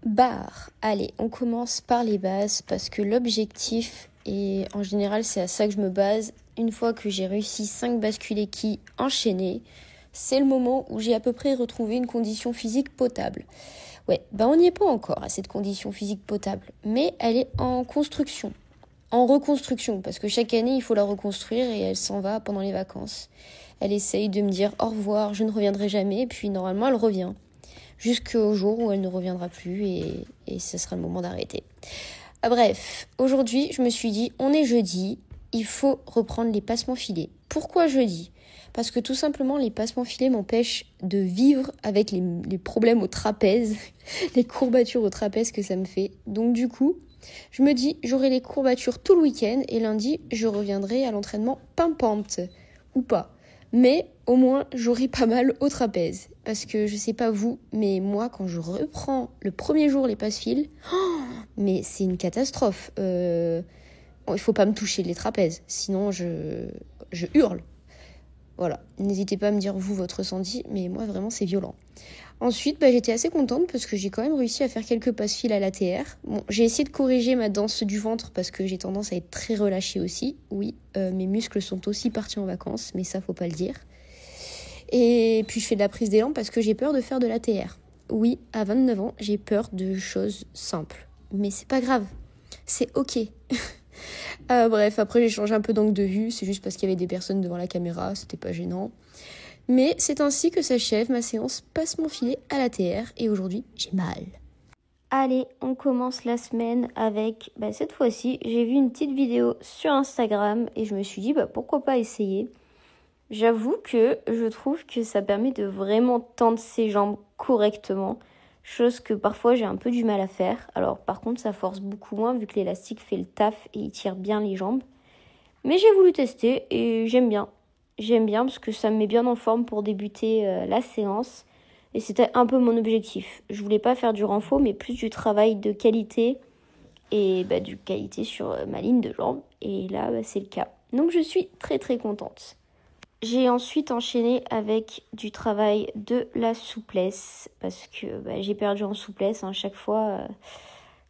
Barre. Allez, on commence par les bases parce que l'objectif, et en général c'est à ça que je me base, une fois que j'ai réussi 5 bascules qui enchaînées, c'est le moment où j'ai à peu près retrouvé une condition physique potable. Ouais, on n'y est pas encore à cette condition physique potable, mais elle est en construction, en reconstruction, parce que chaque année il faut la reconstruire et elle s'en va pendant les vacances. Elle essaye de me dire au revoir, je ne reviendrai jamais, et puis normalement elle revient. Jusqu'au jour où elle ne reviendra plus et ce sera le moment d'arrêter. Bref, aujourd'hui, je me suis dit, on est jeudi, il faut reprendre les passements filets. Pourquoi jeudi ? Parce que tout simplement, les passements filets m'empêchent de vivre avec les problèmes au trapèze, les courbatures au trapèze que ça me fait. Donc du coup, je me dis, j'aurai les courbatures tout le week-end et lundi, je reviendrai à l'entraînement pimpante, ou pas. Mais au moins, j'aurai pas mal au trapèze. Parce que je sais pas vous, mais moi, quand je reprends le premier jour les passe-fils, mais c'est une catastrophe. Il faut pas me toucher les trapèzes, sinon je hurle. Voilà, n'hésitez pas à me dire vous votre ressenti, mais moi vraiment c'est violent. Ensuite, j'étais assez contente parce que j'ai quand même réussi à faire quelques passe-fils à l'ATR. Bon, j'ai essayé de corriger ma danse du ventre parce que j'ai tendance à être très relâchée aussi. Oui, mes muscles sont aussi partis en vacances, mais ça faut pas le dire. Et puis je fais de la prise d'élan parce que j'ai peur de faire de l'ATR. Oui, à 29 ans, j'ai peur de choses simples. Mais c'est pas grave, c'est ok. Bref, après j'ai changé un peu d'angle de vue, c'est juste parce qu'il y avait des personnes devant la caméra, c'était pas gênant. Mais c'est ainsi que s'achève ma séance passe-mon filet à l'ATR et aujourd'hui j'ai mal. Allez, on commence la semaine avec, cette fois-ci, j'ai vu une petite vidéo sur Instagram et je me suis dit pourquoi pas essayer. J'avoue que je trouve que ça permet de vraiment tendre ses jambes correctement, chose que parfois j'ai un peu du mal à faire. Alors par contre ça force beaucoup moins vu que l'élastique fait le taf et il tire bien les jambes. Mais j'ai voulu tester et j'aime bien. J'aime bien parce que ça me met bien en forme pour débuter la séance. Et c'était un peu mon objectif. Je voulais pas faire du renfort mais plus du travail de qualité et du qualité sur ma ligne de jambes. Et là c'est le cas. Donc je suis très très contente. J'ai ensuite enchaîné avec du travail de la souplesse parce que j'ai perdu en souplesse chaque fois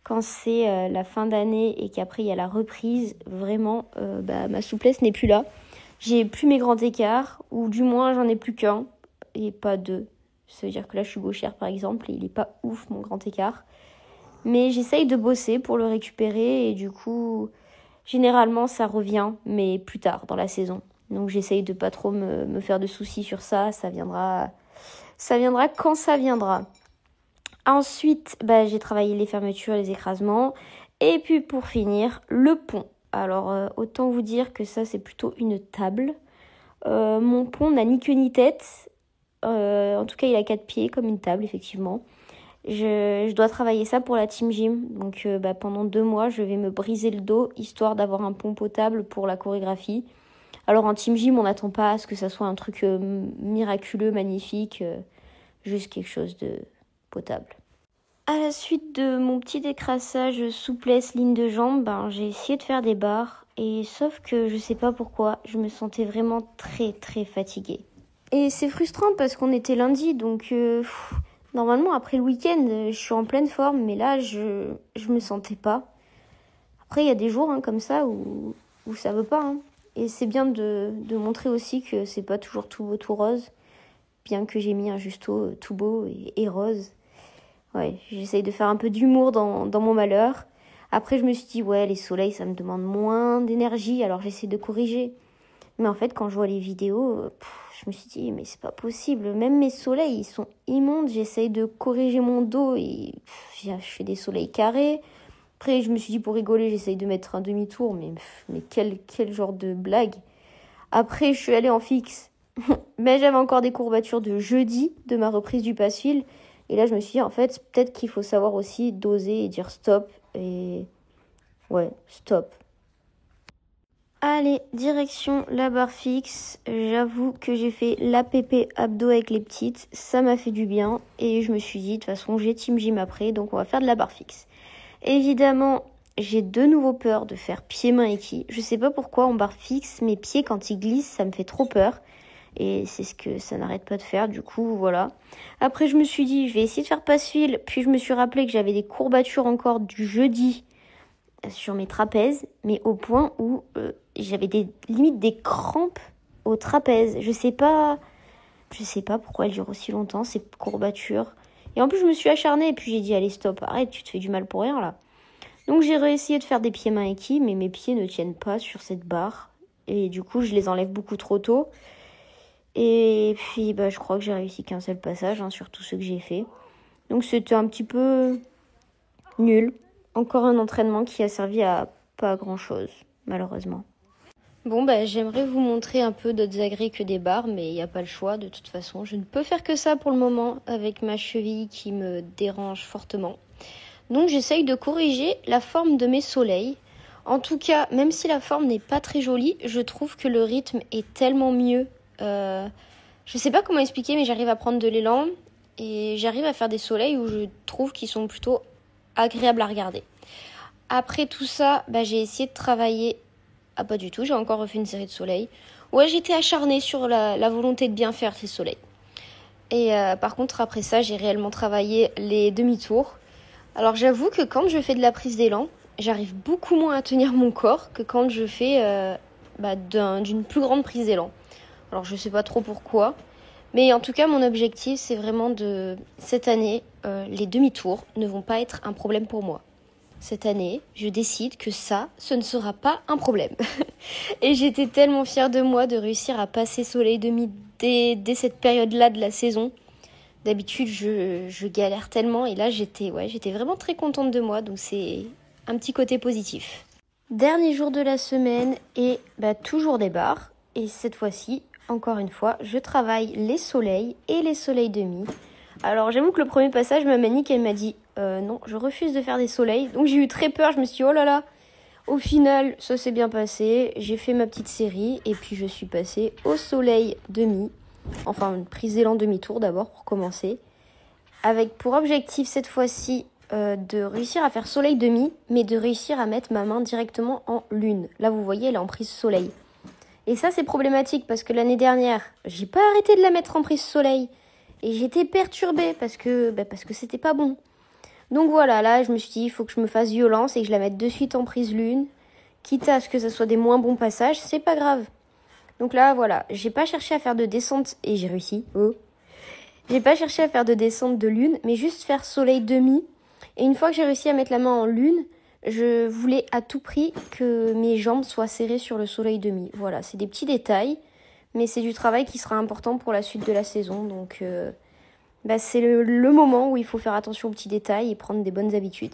quand c'est la fin d'année et qu'après il y a la reprise. Vraiment, ma souplesse n'est plus là. J'ai plus mes grands écarts ou du moins j'en ai plus qu'un et pas deux. Ça veut dire que là je suis gauchère par exemple et il est pas ouf mon grand écart. Mais j'essaye de bosser pour le récupérer et du coup généralement ça revient mais plus tard dans la saison. Donc j'essaye de pas trop me faire de soucis sur ça. Ça viendra quand ça viendra. Ensuite, j'ai travaillé les fermetures, les écrasements. Et puis pour finir, le pont. Alors autant vous dire que ça c'est plutôt une table. Mon pont n'a ni queue ni tête. En tout cas il a 4 pieds comme une table effectivement. Je dois travailler ça pour la team gym. Donc pendant 2 mois je vais me briser le dos histoire d'avoir un pont potable pour la chorégraphie. Alors en team gym, on n'attend pas à ce que ça soit un truc miraculeux, magnifique, juste quelque chose de potable. À la suite de mon petit décrassage souplesse ligne de jambe, j'ai essayé de faire des barres et sauf que je sais pas pourquoi, je me sentais vraiment très très fatiguée. Et c'est frustrant parce qu'on était lundi, donc normalement après le week-end, je suis en pleine forme, mais là je me sentais pas. Après il y a des jours comme ça où ça veut pas. Et c'est bien de montrer aussi que c'est pas toujours tout beau, tout rose. Bien que j'ai mis un justo tout beau et rose. Ouais, j'essaye de faire un peu d'humour dans mon malheur. Après, je me suis dit, les soleils, ça me demande moins d'énergie. Alors, j'essaie de corriger. Mais en fait, quand je vois les vidéos, je me suis dit, mais c'est pas possible. Même mes soleils, ils sont immondes. J'essaye de corriger mon dos et je fais des soleils carrés. Après, je me suis dit, pour rigoler, j'essaye de mettre un demi-tour, mais quel genre de blague. Après, je suis allée en fixe. Mais j'avais encore des courbatures de jeudi, de ma reprise du passe-fil. Et là, je me suis dit, en fait, peut-être qu'il faut savoir aussi doser et dire stop. Et stop. Allez, direction la barre fixe. J'avoue que j'ai fait l'APP abdos avec les petites. Ça m'a fait du bien. Et je me suis dit, de toute façon, j'ai team gym après, donc on va faire de la barre fixe. Évidemment, j'ai de nouveau peur de faire pieds-mains équis. Je sais pas pourquoi en barre fixe, mes pieds quand ils glissent, ça me fait trop peur. Et c'est ce que ça n'arrête pas de faire, du coup, voilà. Après, je me suis dit, je vais essayer de faire passe-fil. Puis je me suis rappelé que j'avais des courbatures encore du jeudi sur mes trapèzes, mais au point où j'avais limite des crampes au trapèze. Je sais pas pourquoi elles durent aussi longtemps, ces courbatures. Et en plus, je me suis acharnée et puis j'ai dit, allez, stop, arrête, tu te fais du mal pour rien, là. Donc j'ai réessayé de faire des pieds-mains équis, mais mes pieds ne tiennent pas sur cette barre. Et du coup, je les enlève beaucoup trop tôt. Et puis, je crois que j'ai réussi qu'un seul passage sur tous ceux que j'ai fait. Donc c'était un petit peu nul. Encore un entraînement qui a servi à pas grand-chose, malheureusement. Bon, j'aimerais vous montrer un peu d'autres agrès que des barres, mais il n'y a pas le choix de toute façon. Je ne peux faire que ça pour le moment avec ma cheville qui me dérange fortement. Donc j'essaye de corriger la forme de mes soleils. En tout cas, même si la forme n'est pas très jolie, je trouve que le rythme est tellement mieux. Je sais pas comment expliquer, mais j'arrive à prendre de l'élan et j'arrive à faire des soleils où je trouve qu'ils sont plutôt agréables à regarder. Après tout ça, j'ai essayé de travailler. Ah, pas du tout, j'ai encore refait une série de soleils. Ouais, j'étais acharnée sur la volonté de bien faire ces soleils. Et par contre, après ça, j'ai réellement travaillé les demi-tours. Alors j'avoue que quand je fais de la prise d'élan, j'arrive beaucoup moins à tenir mon corps que quand je fais d'une plus grande prise d'élan. Alors je sais pas trop pourquoi, mais en tout cas mon objectif c'est vraiment cette année, les demi-tours ne vont pas être un problème pour moi. Cette année, je décide que ce ne sera pas un problème. Et j'étais tellement fière de moi de réussir à passer soleil demi dès cette période-là de la saison. D'habitude, je galère tellement et là, j'étais vraiment très contente de moi. Donc, c'est un petit côté positif. Dernier jour de la semaine et toujours des barres. Et cette fois-ci, encore une fois, je travaille les soleils et les soleils demi. Alors, j'avoue que le premier passage, ma manique, elle m'a dit non, je refuse de faire des soleils. Donc, j'ai eu très peur. Je me suis dit, oh là là. Au final, ça s'est bien passé. J'ai fait ma petite série et puis je suis passée au soleil demi. Enfin, une prise d'élan demi-tour d'abord pour commencer. Avec pour objectif cette fois-ci de réussir à faire soleil demi, mais de réussir à mettre ma main directement en lune. Là, vous voyez, elle est en prise soleil. Et ça, c'est problématique parce que l'année dernière, j'ai pas arrêté de la mettre en prise soleil. Et j'étais perturbée parce que c'était pas bon. Donc voilà, là, je me suis dit, il faut que je me fasse violence et que je la mette de suite en prise lune. Quitte à ce que ça soit des moins bons passages, c'est pas grave. Donc là, voilà, j'ai pas cherché à faire de descente, et j'ai réussi, J'ai pas cherché à faire de descente de lune, mais juste faire soleil demi. Et une fois que j'ai réussi à mettre la main en lune, je voulais à tout prix que mes jambes soient serrées sur le soleil demi. Voilà, c'est des petits détails, mais c'est du travail qui sera important pour la suite de la saison. Donc c'est le moment où il faut faire attention aux petits détails et prendre des bonnes habitudes.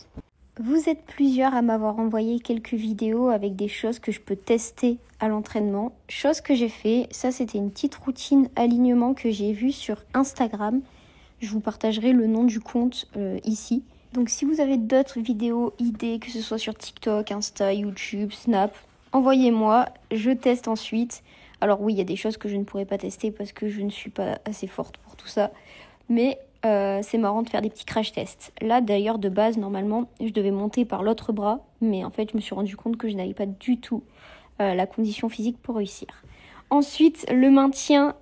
Vous êtes plusieurs à m'avoir envoyé quelques vidéos avec des choses que je peux tester à l'entraînement. Chose que j'ai fait, ça c'était une petite routine alignement que j'ai vue sur Instagram. Je vous partagerai le nom du compte ici. Donc si vous avez d'autres vidéos, idées, que ce soit sur TikTok, Insta, YouTube, Snap, envoyez-moi, je teste ensuite. Alors oui, il y a des choses que je ne pourrais pas tester parce que je ne suis pas assez forte pour tout ça. Mais c'est marrant de faire des petits crash tests. Là, d'ailleurs, de base, normalement, je devais monter par l'autre bras. Mais en fait, je me suis rendu compte que je n'avais pas du tout la condition physique pour réussir. Ensuite, le maintien,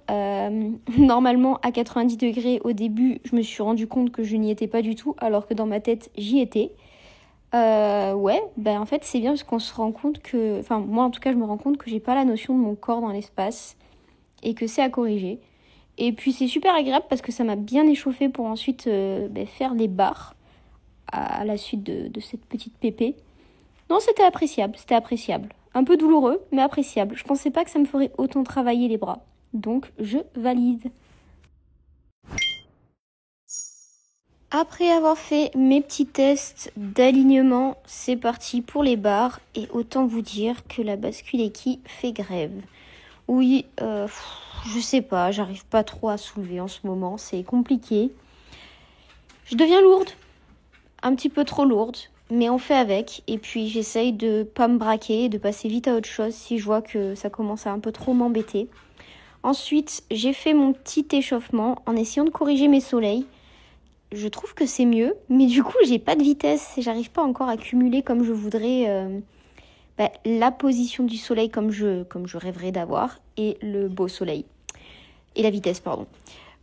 normalement, à 90 degrés au début, je me suis rendu compte que je n'y étais pas du tout, alors que dans ma tête, j'y étais. En fait, c'est bien parce qu'on se rend compte que... Enfin, moi, en tout cas, je me rends compte que j'ai pas la notion de mon corps dans l'espace et que c'est à corriger. Et puis c'est super agréable parce que ça m'a bien échauffé pour ensuite faire les barres à la suite de cette petite pépée. Non, c'était appréciable. Un peu douloureux, mais appréciable. Je pensais pas que ça me ferait autant travailler les bras. Donc, je valide. Après avoir fait mes petits tests d'alignement, c'est parti pour les barres. Et autant vous dire que la bascule équille fait grève. Oui, je sais pas, j'arrive pas trop à soulever en ce moment, c'est compliqué. Je deviens lourde, un petit peu trop lourde, mais on fait avec. Et puis j'essaye de pas me braquer, de passer vite à autre chose si je vois que ça commence à un peu trop m'embêter. Ensuite, j'ai fait mon petit échauffement en essayant de corriger mes soleils. Je trouve que c'est mieux, mais du coup j'ai pas de vitesse, j'arrive pas encore à cumuler comme je voudrais... la position du soleil comme je rêverais d'avoir et le beau soleil. et la vitesse, pardon.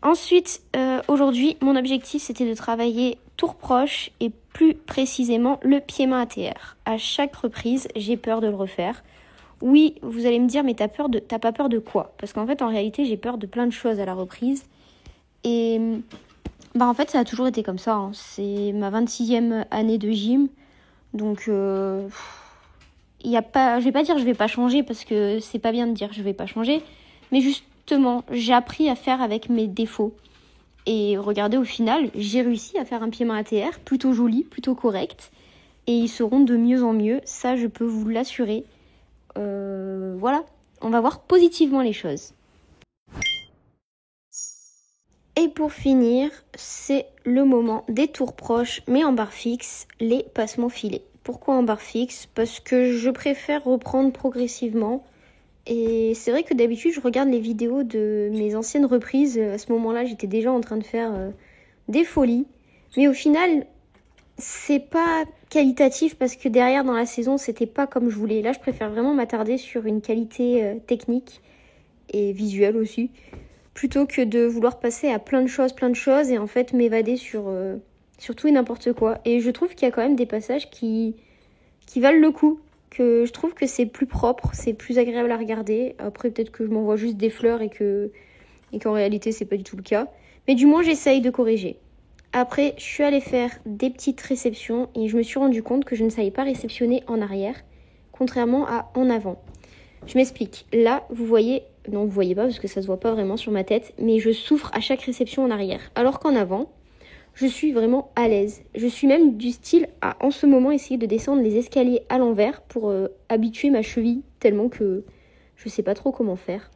Ensuite, aujourd'hui, mon objectif, c'était de travailler tour proche et plus précisément le pied-main ATR. À chaque reprise, j'ai peur de le refaire. Oui, vous allez me dire, mais t'as pas peur de quoi? Parce qu'en fait, en réalité, j'ai peur de plein de choses à la reprise. Et en fait, ça a toujours été comme ça. C'est ma 26e année de gym. Donc, je vais pas dire je vais pas changer parce que c'est pas bien de dire je vais pas changer. Mais justement, j'ai appris à faire avec mes défauts. Et regardez, au final, j'ai réussi à faire un pied-main ATR plutôt joli, plutôt correct. Et ils seront de mieux en mieux. Ça, je peux vous l'assurer. Voilà, on va voir positivement les choses. Et pour finir, c'est le moment des tours proches, mais en barre fixe, les passements filés. Pourquoi en barre fixe? Parce que je préfère reprendre progressivement. Et c'est vrai que d'habitude, je regarde les vidéos de mes anciennes reprises. À ce moment-là, j'étais déjà en train de faire des folies. Mais au final, c'est pas qualitatif parce que derrière, dans la saison, c'était pas comme je voulais. Là, je préfère vraiment m'attarder sur une qualité technique et visuelle aussi, plutôt que de vouloir passer à plein de choses et en fait m'évader sur tout et n'importe quoi. Et je trouve qu'il y a quand même des passages qui valent le coup, que je trouve que c'est plus propre, c'est plus agréable à regarder. Après, peut-être que je m'envoie juste des fleurs et qu'en réalité, c'est pas du tout le cas. Mais du moins, j'essaye de corriger. Après, je suis allée faire des petites réceptions et je me suis rendu compte que je ne savais pas réceptionner en arrière, contrairement à en avant. Je m'explique. Là, vous voyez, non, vous voyez pas parce que ça se voit pas vraiment sur ma tête, mais je souffre à chaque réception en arrière. Alors qu'en avant, je suis vraiment à l'aise. Je suis même du style à, en ce moment, essayer de descendre les escaliers à l'envers pour habituer ma cheville, tellement que je sais pas trop comment faire.